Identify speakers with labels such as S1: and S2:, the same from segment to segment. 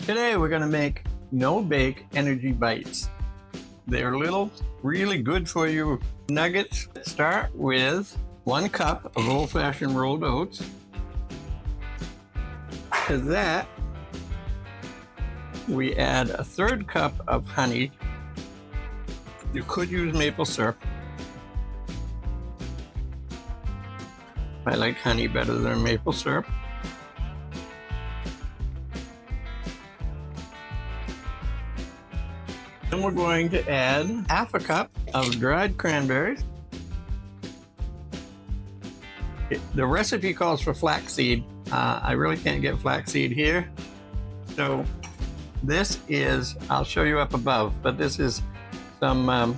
S1: Today we're going to make no-bake energy bites. They're little, really good for you nuggets. Start with 1 cup of old-fashioned rolled oats. To that, we add a 1/3 cup of honey. You could use maple syrup. I like honey better than maple syrup. Then we're going to add 1/2 cup of dried cranberries. The recipe calls for flaxseed. I really can't get flaxseed here. So this is, I'll show you up above, but this is some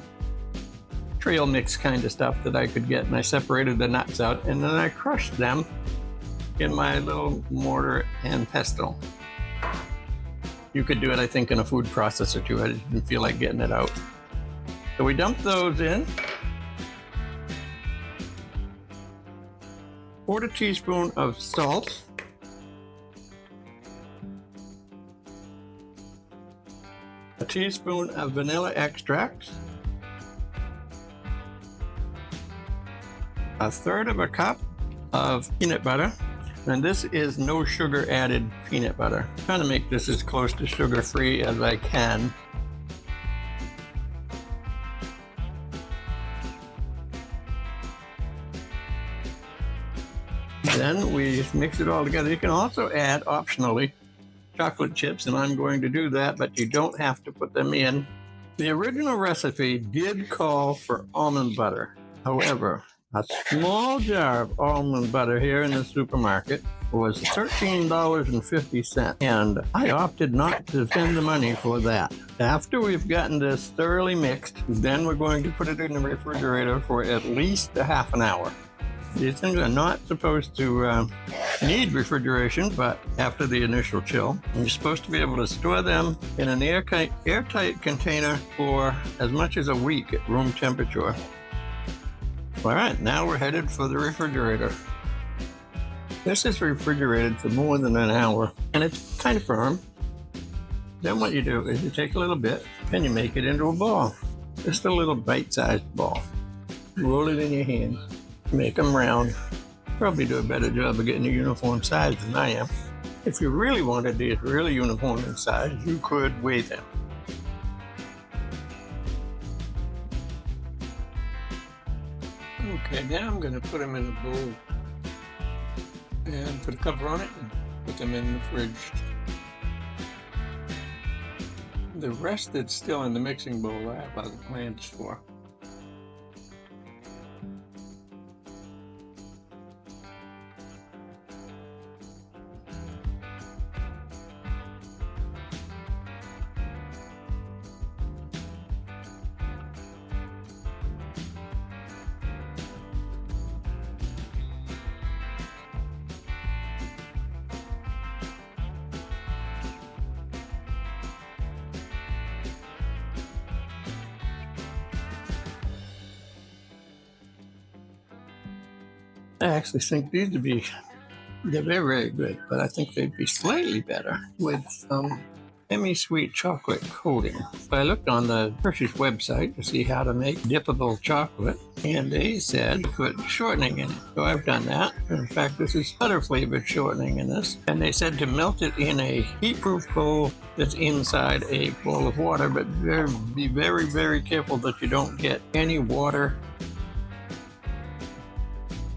S1: trail mix kind of stuff that I could get, and I separated the nuts out and then I crushed them in my little mortar and pestle. You could do it, I think, in a food processor too. I just didn't feel like getting it out. So we dump those in. 1/4 teaspoon of salt. A teaspoon of vanilla extract. 1/3 cup of peanut butter. And this is no sugar added peanut butter. I'm trying to make this as close to sugar-free as I can. Then we mix it all together. You can also add, optionally, chocolate chips, and I'm going to do that, but you don't have to put them in. The original recipe did call for almond butter. However, a small jar of almond butter here in the supermarket was $13.50, and I opted not to spend the money for that. After we've gotten this thoroughly mixed, then we're going to put it in the refrigerator for at least a half an hour. These things are not supposed to need refrigeration, but after the initial chill, you're supposed to be able to store them in an airtight container for as much as a week at room temperature. All right, now we're headed for the refrigerator. This is refrigerated for more than an hour, and it's kind of firm. Then what you do is you take a little bit and you make it into a ball. Just a little bite-sized ball. Roll it in your hands. Make them round. Probably do a better job of getting a uniform size than I am. If you really wanted these really uniform in size, you could weigh them. Okay, now I'm going to put them in a bowl and put a cover on it and put them in the fridge. The rest that's still in the mixing bowl I have other plans for. I actually think these would be, they're very, very good, but I think they'd be slightly better with semi-sweet chocolate coating. So I looked on the Hershey's website to see how to make dippable chocolate, and they said put shortening in it. So I've done that. In fact, this is butter-flavored shortening in this. And they said to melt it in a heat-proof bowl that's inside a bowl of water, but be very, very careful that you don't get any water.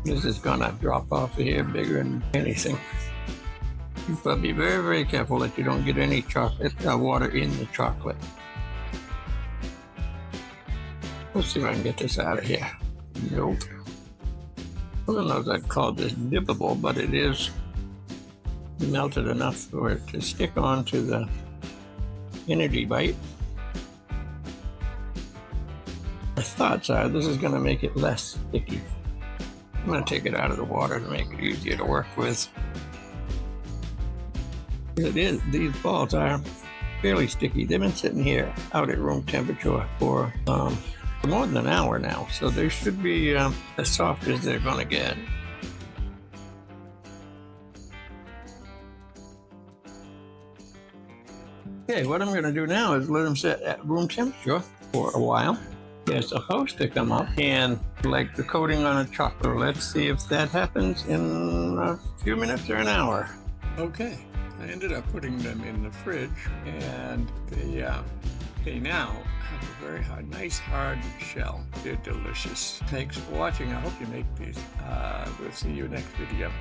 S1: This is gonna drop off of here bigger than anything. But be very, very careful that you don't get any chocolate water in the chocolate. Let's see if I can get this out of here. Nope. I don't know if I'd call this dippable, but it is melted enough for it to stick onto the energy bite. My thoughts are this is gonna make it less sticky. I'm going to take it out of the water to make it easier to work with. These balls are fairly sticky. They've been sitting here out at room temperature for more than an hour now, so they should be as soft as they're going to get. Okay, what I'm going to do now is let them sit at room temperature for a while. It's supposed to come up and like the coating on a chocolate. Let's see if that happens in a few minutes or an hour. Okay, I ended up putting them in the fridge, and they now have a very nice hard shell. They're delicious. Thanks for watching. I hope you make these. We'll see you next video.